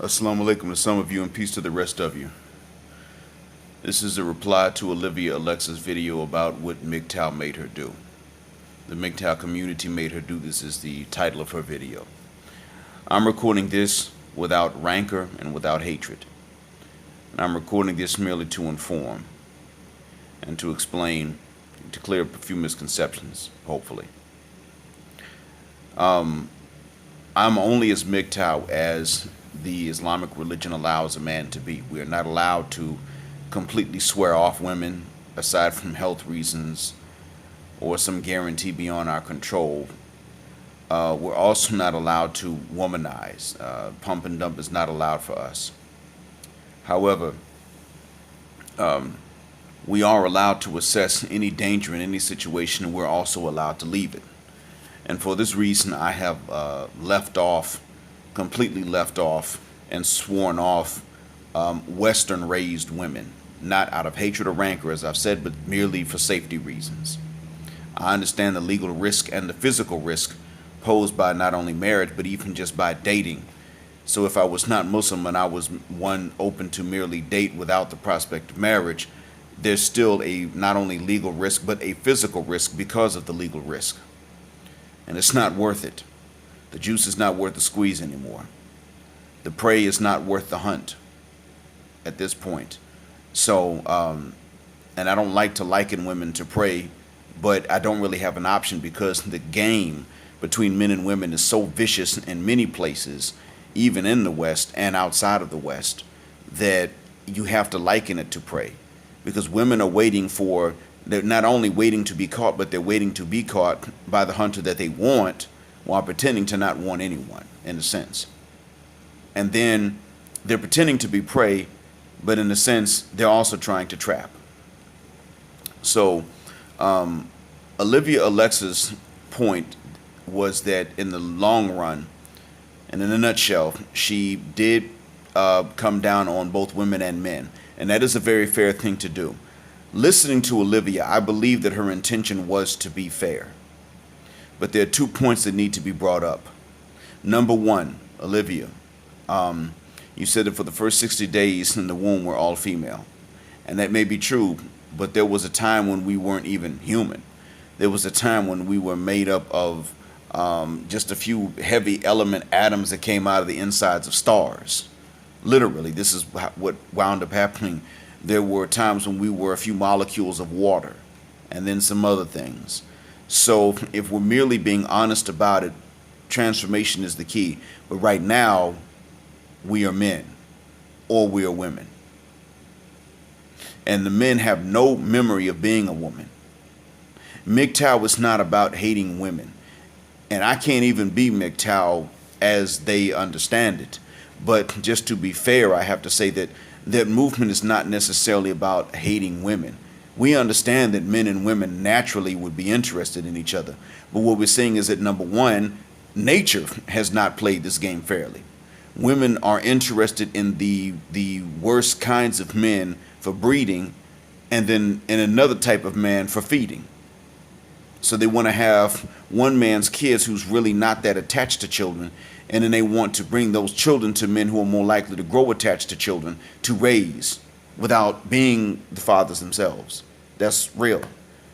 Assalamu alaikum to some of you and peace to the rest of you. This is a reply to Olivia Alexa's video about what MGTOW made her do. The MGTOW community made her do this is the title of her video. I'm recording this without rancor and without hatred. And I'm recording this merely to inform and to explain, to clear up a few misconceptions, hopefully. I'm only as MGTOW as the Islamic religion allows a man to be. We are not allowed to completely swear off women aside from health reasons or some guarantee beyond our control. We're also not allowed to womanize. Pump and dump is not allowed for us. However, we are allowed to assess any danger in any situation, and we're also allowed to leave it. And for this reason, I have completely left off and sworn off Western-raised women, not out of hatred or rancor, as I've said, but merely for safety reasons. I understand the legal risk and the physical risk posed by not only marriage, but even just by dating. So if I was not Muslim and I was one open to merely date without the prospect of marriage, there's still a not only legal risk, but a physical risk because of the legal risk. And it's not worth it. The juice is not worth the squeeze anymore. The prey is not worth the hunt at this point. So, and I don't like to liken women to prey, but I don't really have an option because the game between men and women is so vicious in many places, even in the West and outside of the West, that you have to liken it to prey. Because women are they're not only waiting to be caught, but they're waiting to be caught by the hunter that they want while pretending to not want anyone, in a sense. And then they're pretending to be prey, but in a sense, they're also trying to trap. So Olivia Alexa's point was that in the long run, and in a nutshell, she did come down on both women and men. And that is a very fair thing to do. Listening to Olivia, I believe that her intention was to be fair. But there are 2 points that need to be brought up. Number one, Olivia, you said that for the first 60 days in the womb were all female. And that may be true, but there was a time when we weren't even human. There was a time when we were made up of just a few heavy element atoms that came out of the insides of stars. Literally, this is what wound up happening. There were times when we were a few molecules of water and then some other things. So if we're merely being honest about it, transformation is the key. But right now, we are men or we are women. And the men have no memory of being a woman. MGTOW is not about hating women. And I can't even be MGTOW as they understand it. But just to be fair, I have to say that that movement is not necessarily about hating women. We understand that men and women naturally would be interested in each other. But what we're saying is that, number one, nature has not played this game fairly. Women are interested in the worst kinds of men for breeding, and then in another type of man for feeding. So they want to have one man's kids who's really not that attached to children, and then they want to bring those children to men who are more likely to grow attached to children to raise without being the fathers themselves. That's real.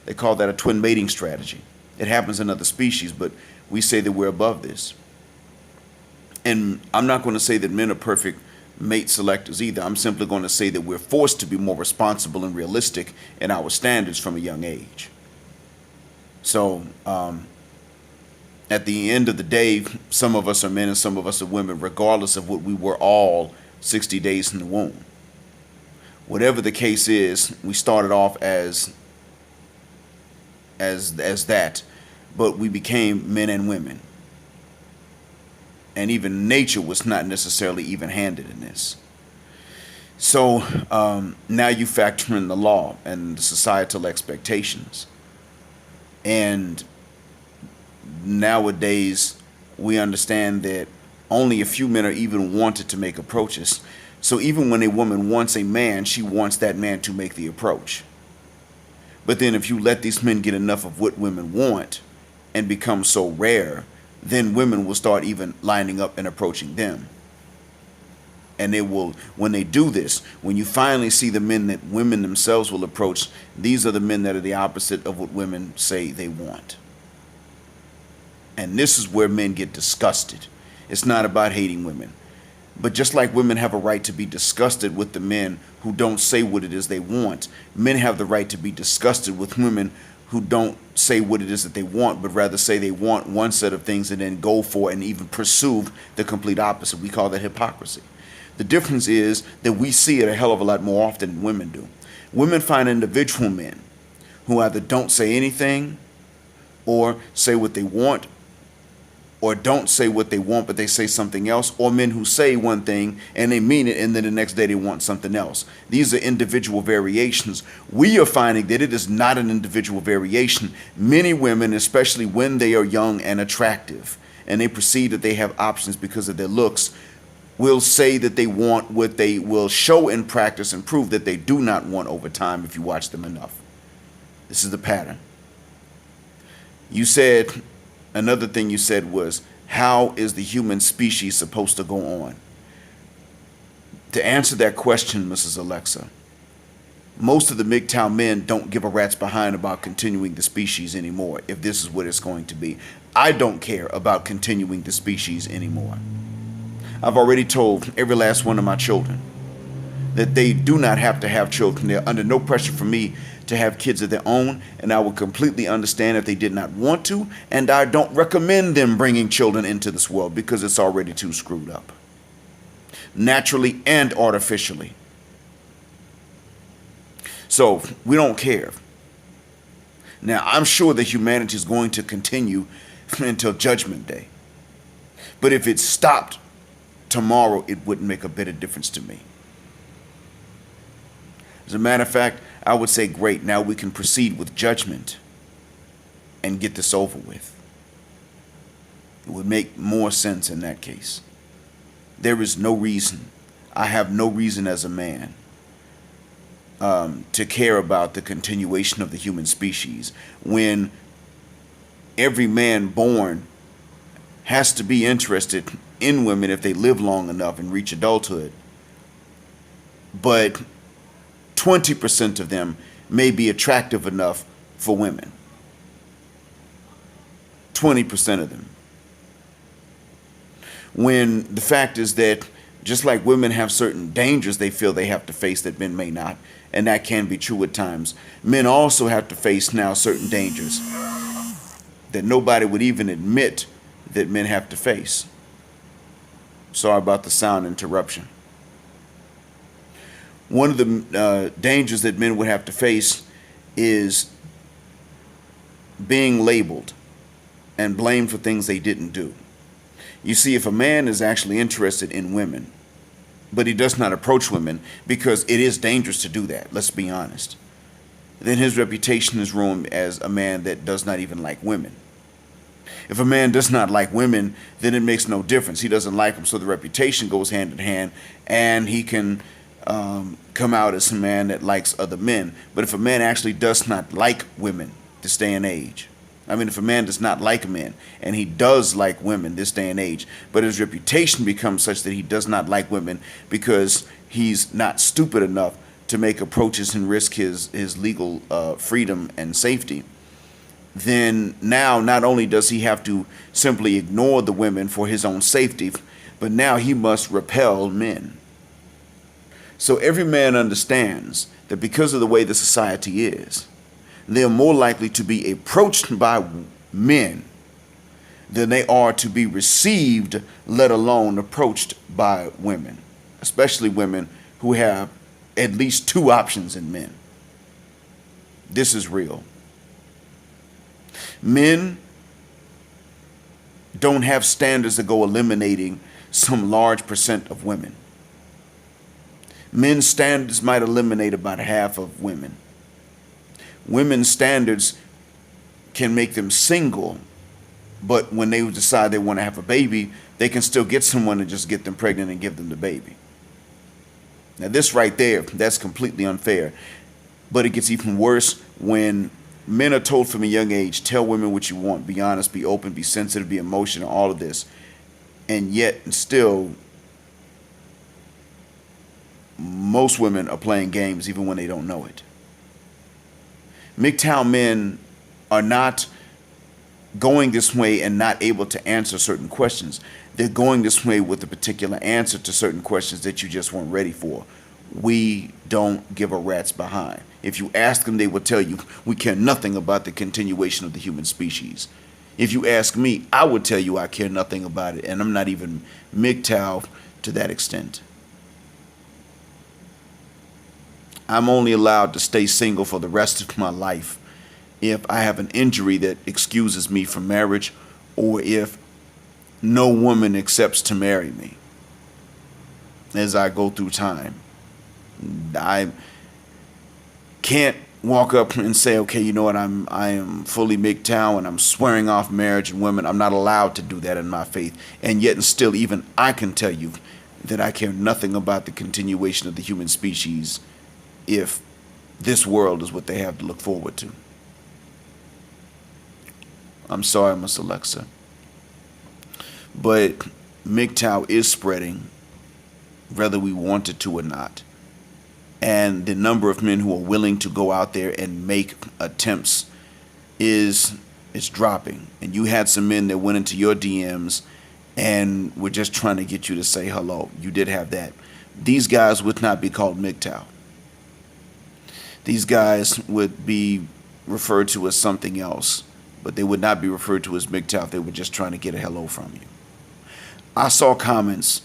They call that a twin mating strategy. It happens in other species, but we say that we're above this. And I'm not going to say that men are perfect mate selectors either. I'm simply going to say that we're forced to be more responsible and realistic in our standards from a young age. So at the end of the day, some of us are men and some of us are women, regardless of what we were all 60 days in the womb. Whatever the case is, we started off as that, but we became men and women. And even nature was not necessarily even-handed in this. So now you factor in the law and the societal expectations. And nowadays, we understand that only a few men are even wanted to make approaches. So even when a woman wants a man, she wants that man to make the approach. But then if you let these men get enough of what women want and become so rare, then women will start even lining up and approaching them. And they will, when they do this, when you finally see the men that women themselves will approach, these are the men that are the opposite of what women say they want. And this is where men get disgusted. It's not about hating women. But just like women have a right to be disgusted with the men who don't say what it is they want, men have the right to be disgusted with women who don't say what it is that they want, but rather say they want one set of things and then go for and even pursue the complete opposite. We call that hypocrisy. The difference is that we see it a hell of a lot more often than women do. Women find individual men who either don't say anything or say what they want, or don't say what they want but they say something else, or men who say one thing and they mean it and then the next day they want something else. These are individual variations. We are finding that it is not an individual variation. Many women, especially when they are young and attractive and they perceive that they have options because of their looks, will say that they want what they will show in practice and prove that they do not want over time if you watch them enough. This is the pattern. You said, another thing you said was, how is the human species supposed to go on? To answer that question, Mrs. Alexa, most of the MGTOW men don't give a rat's behind about continuing the species anymore if this is what it's going to be. I don't care about continuing the species anymore. I've already told every last one of my children that they do not have to have children. They're under no pressure for me to have kids of their own, and I would completely understand if they did not want to, and I don't recommend them bringing children into this world because it's already too screwed up, naturally and artificially. So we don't care. Now, I'm sure that humanity is going to continue until Judgment Day, but if it stopped tomorrow, it wouldn't make a bit of difference to me. As a matter of fact, I would say, great, now we can proceed with judgment and get this over with. It would make more sense in that case. There is no reason, I have no reason as a man to care about the continuation of the human species when every man born has to be interested in women if they live long enough and reach adulthood. But 20% of them may be attractive enough for women. 20% of them. When the fact is that just like women have certain dangers they feel they have to face that men may not, and that can be true at times, men also have to face now certain dangers that nobody would even admit that men have to face. Sorry about the sound interruption. One of the dangers that men would have to face is being labeled and blamed for things they didn't do. You see, if a man is actually interested in women, but he does not approach women because it is dangerous to do that, let's be honest, then his reputation is ruined as a man that does not even like women. If a man does not like women, then it makes no difference. He doesn't like them, so the reputation goes hand in hand, and he can come out as a man that likes other men. But if a man actually does not like women this day and age, I mean, if a man does not like men and he does like women this day and age, but his reputation becomes such that he does not like women because he's not stupid enough to make approaches and risk his legal freedom and safety, then now not only does he have to simply ignore the women for his own safety, but now he must repel men. So every man understands that because of the way the society is, they are more likely to be approached by men than they are to be received, let alone approached by women, especially women who have at least two options in men. This is real. Men don't have standards that go eliminating some large percent of women. Men's standards might eliminate about half of women. Women's standards can make them single, but when they decide they want to have a baby, they can still get someone to just get them pregnant and give them the baby. Now this right there, that's completely unfair. But it gets even worse when men are told from a young age, tell women what you want, be honest, be open, be sensitive, be emotional, all of this. And yet still most women are playing games even when they don't know it. MGTOW men are not going this way and not able to answer certain questions. They're going this way with a particular answer to certain questions that you just weren't ready for. We don't give a rat's behind. If you ask them, they will tell you, we care nothing about the continuation of the human species. If you ask me, I would tell you I care nothing about it, and I'm not even MGTOW to that extent. I'm only allowed to stay single for the rest of my life if I have an injury that excuses me from marriage, or if no woman accepts to marry me as I go through time. I can't walk up and say, okay, you know what, I am fully MGTOW and I'm swearing off marriage and women. I'm not allowed to do that in my faith. And yet and still, even I can tell you that I care nothing about the continuation of the human species if this world is what they have to look forward to. I'm sorry, Miss Alexa. But MGTOW is spreading, whether we want it to or not. And the number of men who are willing to go out there and make attempts is dropping. And you had some men that went into your DMs and were just trying to get you to say hello. You did have that. These guys would not be called MGTOW. These guys would be referred to as something else, but they would not be referred to as MGTOW if they were just trying to get a hello from you. I saw comments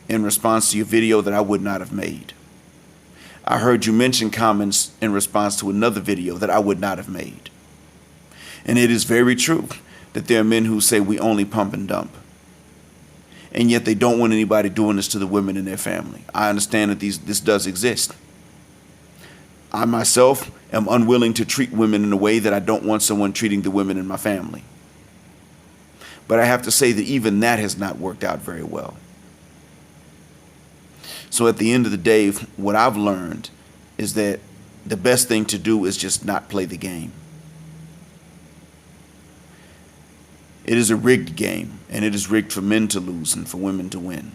in response to your video that I would not have made. I heard you mention comments in response to another video that I would not have made. And it is very true that there are men who say we only pump and dump. And yet they don't want anybody doing this to the women in their family. I understand that this does exist. I myself am unwilling to treat women in a way that I don't want someone treating the women in my family. But I have to say that even that has not worked out very well. So at the end of the day, what I've learned is that the best thing to do is just not play the game. It is a rigged game, and it is rigged for men to lose and for women to win.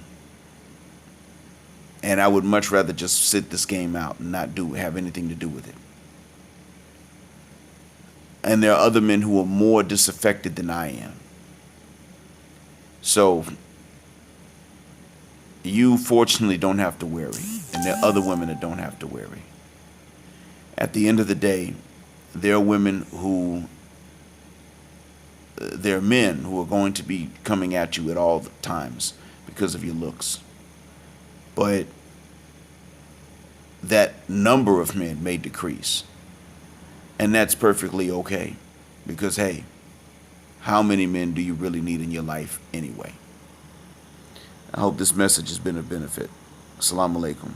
And I would much rather just sit this game out and not have anything to do with it. And there are other men who are more disaffected than I am. So you fortunately don't have to worry, and there are other women that don't have to worry. At the end of the day, there are women who, there are men who are going to be coming at you at all times because of your looks. But that number of men may decrease. And that's perfectly okay. Because, hey, how many men do you really need in your life anyway? I hope this message has been a benefit. Assalamu alaikum.